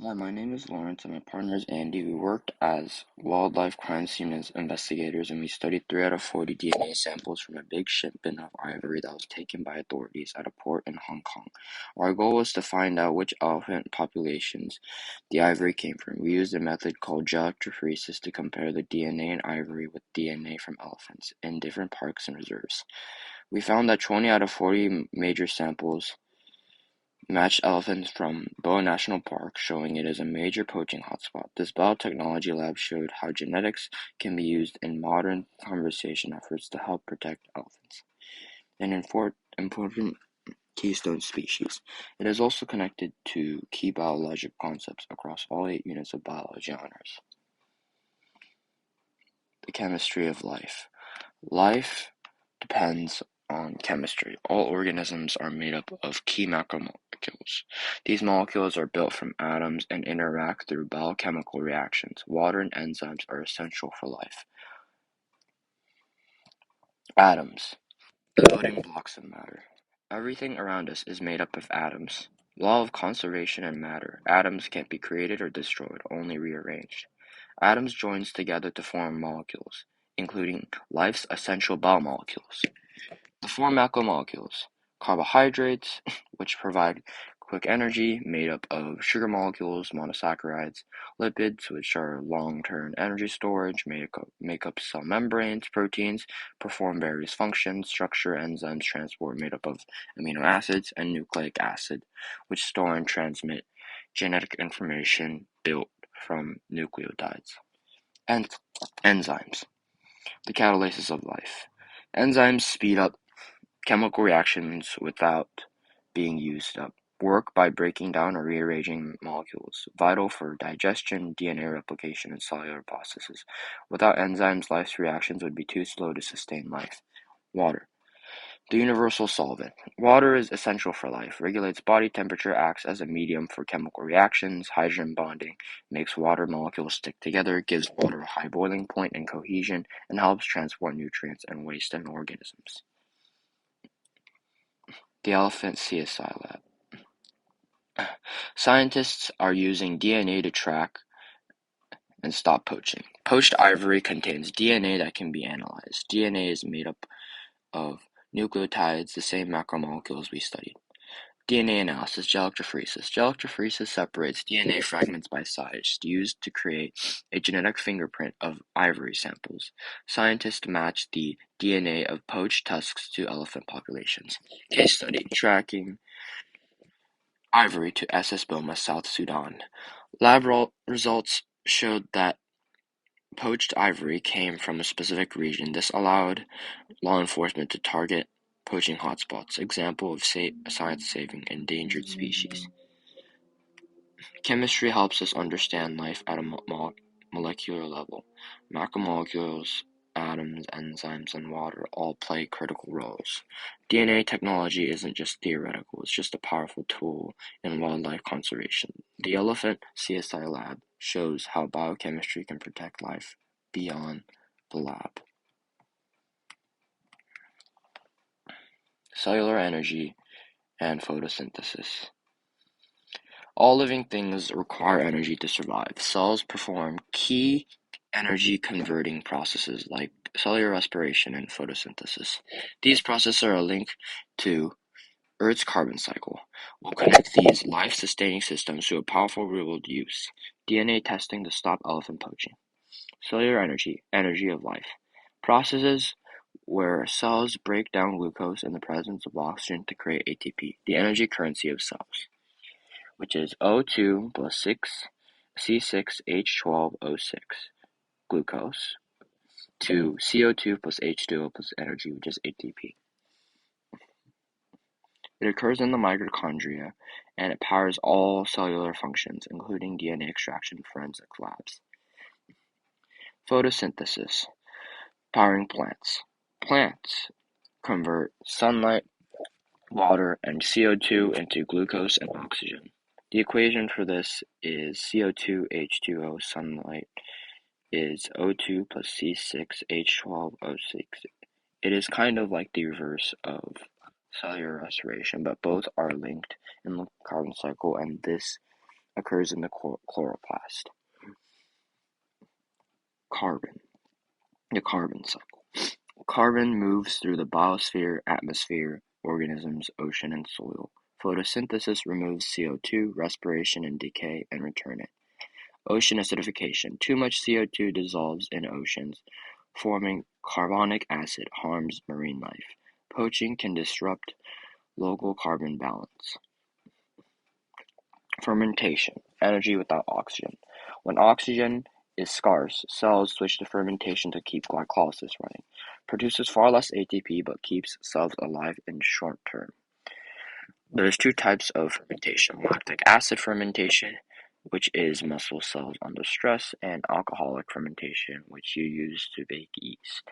Hi, my name is Lawrence and my partner is Andy. We worked as wildlife crime scene investigators and we studied 3 out of 40 DNA samples from a big shipment of ivory that was taken by authorities at a port in Hong Kong. Our goal was to find out which elephant populations the ivory came from. We used a method called gel electrophoresis to compare the DNA in ivory with DNA from elephants in different parks and reserves. We found that 20 out of 40 major samples matched elephants from Boa National Park, showing it is a major poaching hotspot. This biotechnology lab showed how genetics can be used in modern conservation efforts to help protect elephants, an important keystone species. It is also connected to key biological concepts across all 8 units of biology honors. The chemistry of life. Life depends on chemistry. All organisms are made up of key macromolecules. These molecules are built from atoms and interact through biochemical reactions. Water and enzymes are essential for life. Atoms, the building blocks of matter. Everything around us is made up of atoms. Law of conservation and matter. Atoms can't be created or destroyed, only rearranged. Atoms join together to form molecules, including life's essential biomolecules. The four macromolecules: carbohydrates, which provide quick energy, made up of sugar molecules, monosaccharides; lipids, which are long-term energy storage, make up cell membranes; proteins, perform various functions, structure, enzymes, transport, made up of amino acids; and nucleic acid, which store and transmit genetic information built from nucleotides. And enzymes, the catalysis of life. Enzymes speed up chemical reactions without being used up. Work by breaking down or rearranging molecules, vital for digestion, DNA replication, and cellular processes. Without enzymes, life's reactions would be too slow to sustain life. Water, the universal solvent. Water is essential for life, regulates body temperature, acts as a medium for chemical reactions, hydrogen bonding, makes water molecules stick together, gives water a high boiling point and cohesion, and helps transport nutrients and waste in organisms. The Elephant CSI Lab. Scientists are using DNA to track and stop poaching. Poached ivory contains DNA that can be analyzed. DNA is made up of nucleotides, the same macromolecules we studied. DNA analysis, gel electrophoresis. Gel electrophoresis separates DNA fragments by size, used to create a genetic fingerprint of ivory samples. Scientists match the DNA of poached tusks to elephant populations. Case study, tracking ivory to SS Boma, South Sudan. Lab results showed that poached ivory came from a specific region. This allowed law enforcement to target poaching hotspots, example of science saving endangered species. Chemistry helps us understand life at a molecular level. Macromolecules, atoms, enzymes, and water all play critical roles. DNA technology isn't just theoretical, it's just a powerful tool in wildlife conservation. The Elephant CSI Lab shows how biochemistry can protect life beyond the lab. Cellular energy and photosynthesis. All living things require energy to survive. Cells perform key energy converting processes like cellular respiration and photosynthesis. These processes are linked to Earth's carbon cycle. We'll connect these life-sustaining systems to a powerful real-world use. DNA testing to stop elephant poaching. Cellular energy, energy of life. Processes where cells break down glucose in the presence of oxygen to create ATP, the energy currency of cells, which is O2 plus 6 C6H12O6, glucose, to CO2 plus H2O plus energy, which is ATP. It occurs in the mitochondria, and it powers all cellular functions, including DNA extraction forensic labs. Photosynthesis, powering plants. Plants convert sunlight, water, and CO2 into glucose and oxygen. The equation for this is CO2H2O sunlight is O2 plus C6H12O6. It is kind of like the reverse of cellular respiration, but both are linked in the carbon cycle, and this occurs in the chloroplast. Carbon. The carbon cycle. Carbon moves through the biosphere, atmosphere, organisms, ocean, and soil. Photosynthesis removes CO2, respiration and decay, and return it. Ocean acidification. Too much CO2 dissolves in oceans, forming carbonic acid, harms marine life. Poaching can disrupt local carbon balance. Fermentation. Energy without oxygen. When oxygen is scarce, cells switch to fermentation to keep glycolysis running. Produces far less ATP but keeps cells alive in short term. There's two types of fermentation: lactic acid fermentation, which is muscle cells under stress, and alcoholic fermentation, which you use to bake yeast.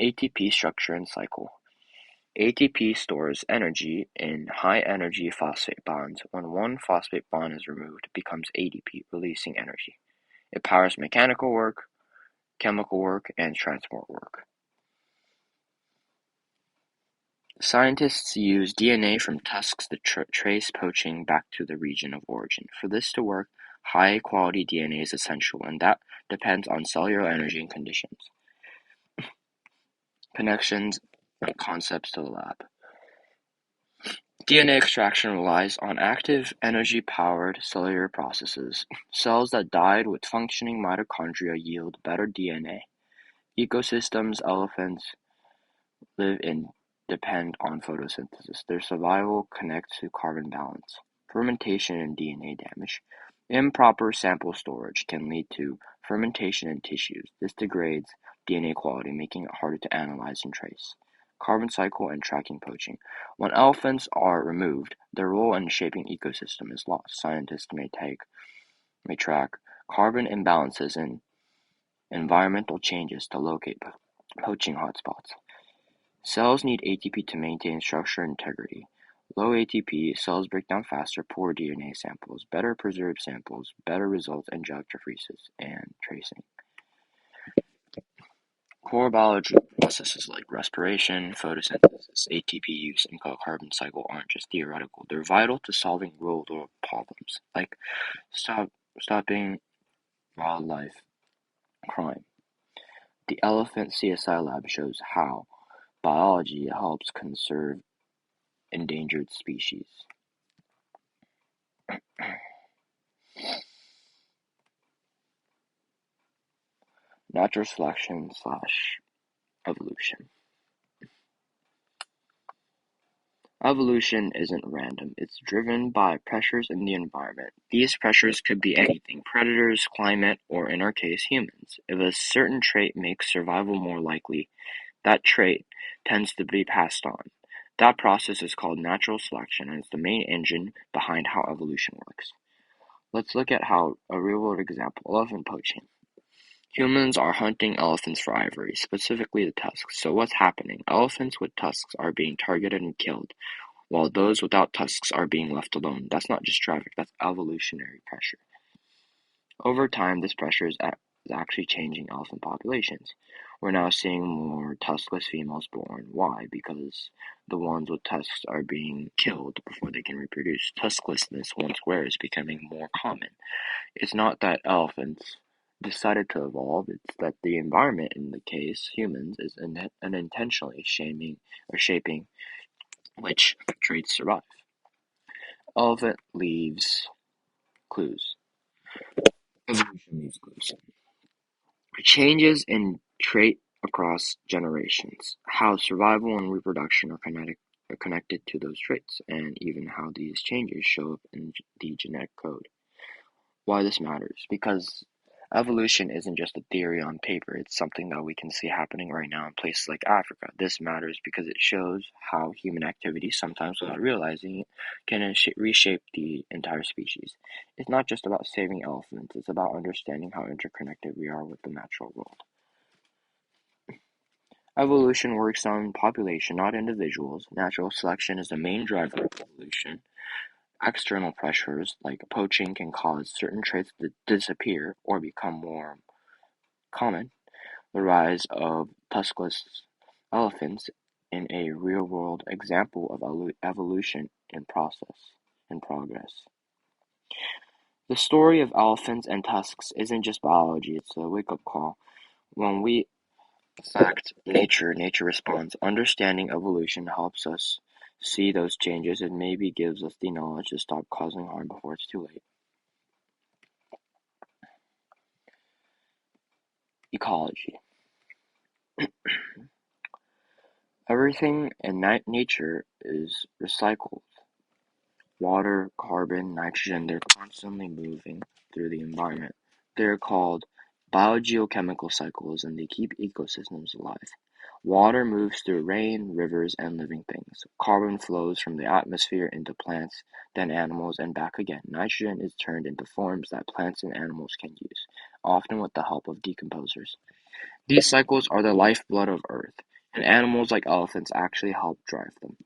ATP structure and cycle. ATP stores energy in high-energy phosphate bonds. When one phosphate bond is removed, it becomes ADP, releasing energy. It powers mechanical work, chemical work, and transport work. Scientists use DNA from tusks to trace poaching back to the region of origin. For this to work, high-quality DNA is essential, and that depends on cellular energy and conditions. Connections and concepts to the lab. DNA extraction relies on active, energy-powered cellular processes. Cells that died with functioning mitochondria yield better DNA. Ecosystems elephants live in depend on photosynthesis. Their survival connects to carbon balance. Fermentation and DNA damage. Improper sample storage can lead to fermentation in tissues. This degrades DNA quality, making it harder to analyze and trace. Carbon cycle and tracking poaching. When elephants are removed, their role in shaping ecosystem is lost. Scientists may track carbon imbalances and environmental changes to locate poaching hotspots. Cells need ATP to maintain structural integrity. Low ATP, cells break down faster, poor DNA samples, better preserved samples, better results in electrophoresis and tracing. Core biology processes like respiration, photosynthesis, ATP use, and carbon cycle aren't just theoretical. They're vital to solving real-world problems, like stopping wildlife crime. The Elephant CSI Lab shows how biology helps conserve endangered species. Natural selection / evolution. Evolution isn't random, it's driven by pressures in the environment. These pressures could be anything: predators, climate, or in our case, humans. If a certain trait makes survival more likely, that trait tends to be passed on. That process is called natural selection, and it's the main engine behind how evolution works. Let's look at how a real-world example: elephant poaching. Humans are hunting elephants for ivory, specifically the tusks. So what's happening? Elephants with tusks are being targeted and killed, while those without tusks are being left alone. That's not just traffic, that's evolutionary pressure. Over time, this pressure is actually changing elephant populations. We're now seeing more tuskless females born. Why? Because the ones with tusks are being killed before they can reproduce. Tusklessness, once rare, is becoming more common. It's not that elephants decided to evolve, it's that the environment, in the case humans, is unintentionally shaping which traits survive. Elephant leaves clues. Evolution leaves clues. Changes in trait across generations. How survival and reproduction are connected to those traits, and even how these changes show up in the genetic code. Why this matters? Because evolution isn't just a theory on paper, it's something that we can see happening right now in places like Africa. This matters because it shows how human activity, sometimes without realizing it, can reshape the entire species. It's not just about saving elephants, it's about understanding how interconnected we are with the natural world. Evolution works on population, not individuals. Natural selection is the main driver of evolution. External pressures, like poaching, can cause certain traits to disappear or become more common. The rise of tuskless elephants is a real-world example of evolution in progress. The story of elephants and tusks isn't just biology, it's a wake-up call. When we fact nature responds. Understanding evolution helps us see those changes and maybe gives us the knowledge to stop causing harm before it's too late. Ecology. Everything in nature is recycled. Water, carbon, nitrogen, they're constantly moving through the environment. They're called biogeochemical cycles and they keep ecosystems alive. Water moves through rain, rivers, and living things. Carbon flows from the atmosphere into plants, then animals, and back again. Nitrogen is turned into forms that plants and animals can use, often with the help of decomposers. These cycles are the lifeblood of Earth, and animals like elephants actually help drive them.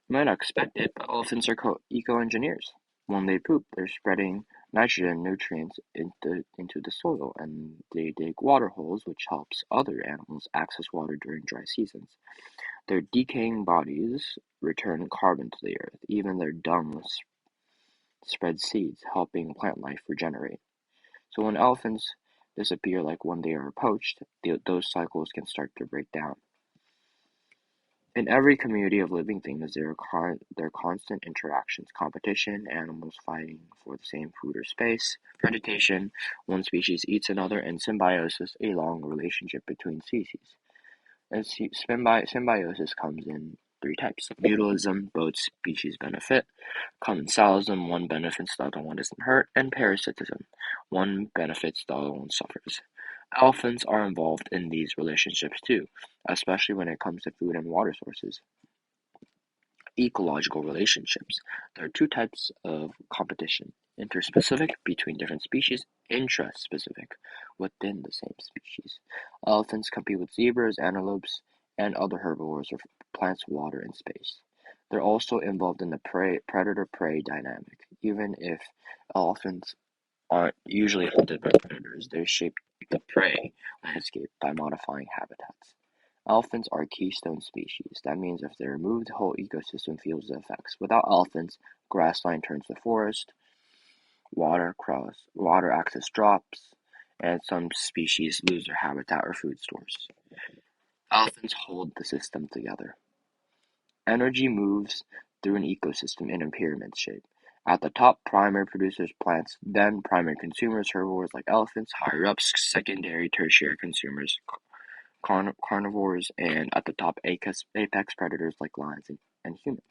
You might not expect it, but elephants are eco-engineers. When they poop, they're spreading nitrogen nutrients into the soil, and they dig water holes, which helps other animals access water during dry seasons. Their decaying bodies return carbon to the earth. Even their dung spreads seeds, helping plant life regenerate. So when elephants disappear, like when they are poached, those cycles can start to break down. In every community of living things, there are constant interactions: competition, animals fighting for the same food or space; predation, one species eats another; and symbiosis, a long relationship between species. And symbiosis comes in three types: mutualism, both species benefit; commensalism, one benefits, the other one isn't hurt; and parasitism, one benefits, the other one suffers. Elephants are involved in these relationships too, especially when it comes to food and water sources. Ecological relationships. There are two types of competition: interspecific, between different species; intraspecific, within the same species. Elephants compete with zebras, antelopes, and other herbivores for plants, water, and space. They're also involved in the predator-prey dynamic. Even if elephants aren't usually hunted by predators, they shape the prey landscape by modifying habitats. Elephants are keystone species. That means if they're removed, the whole ecosystem feels the effects. Without elephants, grassland turns to forest, water access drops, and some species lose their habitat or food stores. Elephants hold the system together. Energy moves through an ecosystem in a pyramid shape. At the top, primary producers, plants; then primary consumers, herbivores like elephants; higher up, secondary, tertiary consumers, carnivores; and at the top, apex predators like lions and humans.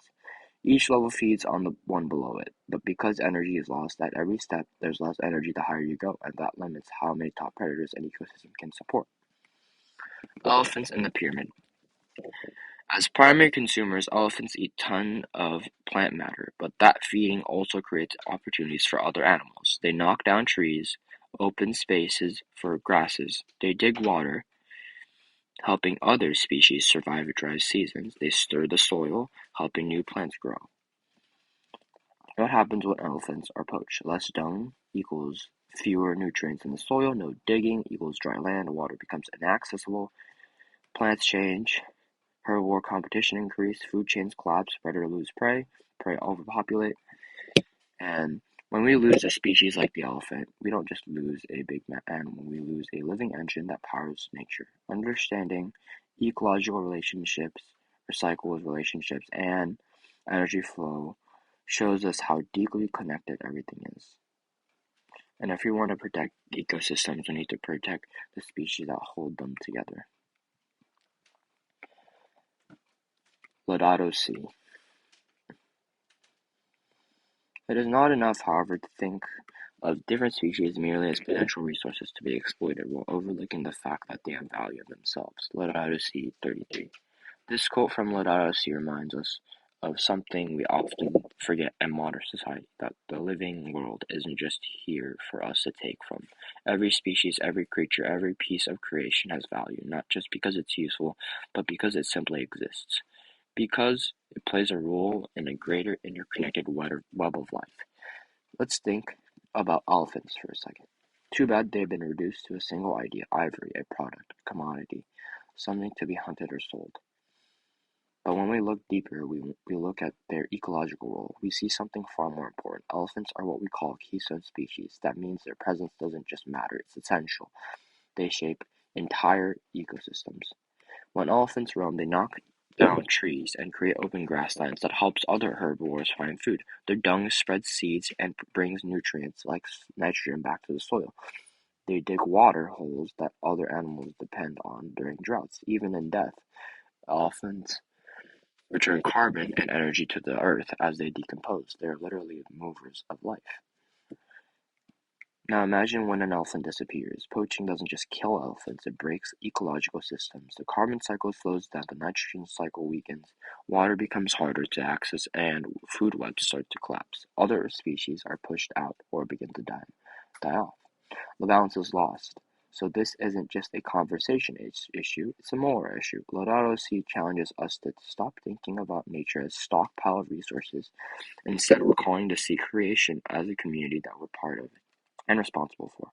Each level feeds on the one below it, but because energy is lost at every step, there's less energy the higher you go, and that limits how many top predators an ecosystem can support. Elephants in the pyramid. As primary consumers, elephants eat ton of plant matter, but that feeding also creates opportunities for other animals. They knock down trees, open spaces for grasses; they dig water, helping other species survive dry seasons; they stir the soil, helping new plants grow. What happens when elephants are poached? Less dung equals fewer nutrients in the soil; no digging equals dry land; water becomes inaccessible; plants change; herbivore competition increase; food chains collapse; predator lose prey overpopulate. And when we lose a species like the elephant, we don't just lose a big animal, we lose a living engine that powers nature. Understanding ecological relationships, recycled relationships, and energy flow shows us how deeply connected everything is. And if we want to protect ecosystems, we need to protect the species that hold them together. Laudato Si. It is not enough, however, to think of different species merely as potential resources to be exploited while overlooking the fact that they have value in themselves. Laudato Si 33. This quote from Laudato Si reminds us of something we often forget in modern society: that the living world isn't just here for us to take from. Every species, every creature, every piece of creation has value, not just because it's useful, but because it simply exists. Because it plays a role in a greater interconnected web of life. Let's think about elephants for a second. Too bad they've been reduced to a single idea: ivory, a product, a commodity, something to be hunted or sold. But when we look deeper, we look at their ecological role, we see something far more important. Elephants are what we call keystone species. That means their presence doesn't just matter, it's essential. They shape entire ecosystems. When elephants roam, they knock down trees and create open grasslands that helps other herbivores find food. Their dung spreads seeds and brings nutrients like nitrogen back to the soil. They dig water holes that other animals depend on during droughts. Even in death, elephants return carbon and energy to the earth as they decompose. They are literally movers of life. Now imagine when an elephant disappears. Poaching doesn't just kill elephants, it breaks ecological systems. The carbon cycle slows down, the nitrogen cycle weakens, water becomes harder to access, and food webs start to collapse. Other species are pushed out or begin to die off. The balance is lost. So this isn't just a conversation issue, it's a moral issue. Laudato Si challenges us to stop thinking about nature as stockpile of resources. Instead, we're calling to see creation as a community that we're part of and responsible for.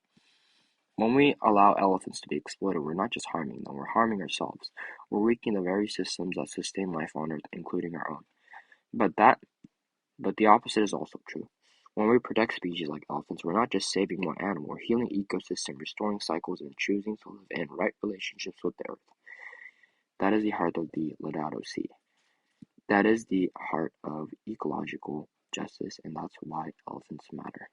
When we allow elephants to be exploited, we're not just harming them, we're harming ourselves. We're weakening the very systems that sustain life on Earth, including our own. But the opposite is also true. When we protect species like elephants, we're not just saving one animal, we're healing ecosystems, restoring cycles, and choosing to live in right relationships with the Earth. That is the heart of the Laudato Si. That is the heart of ecological justice, and that's why elephants matter.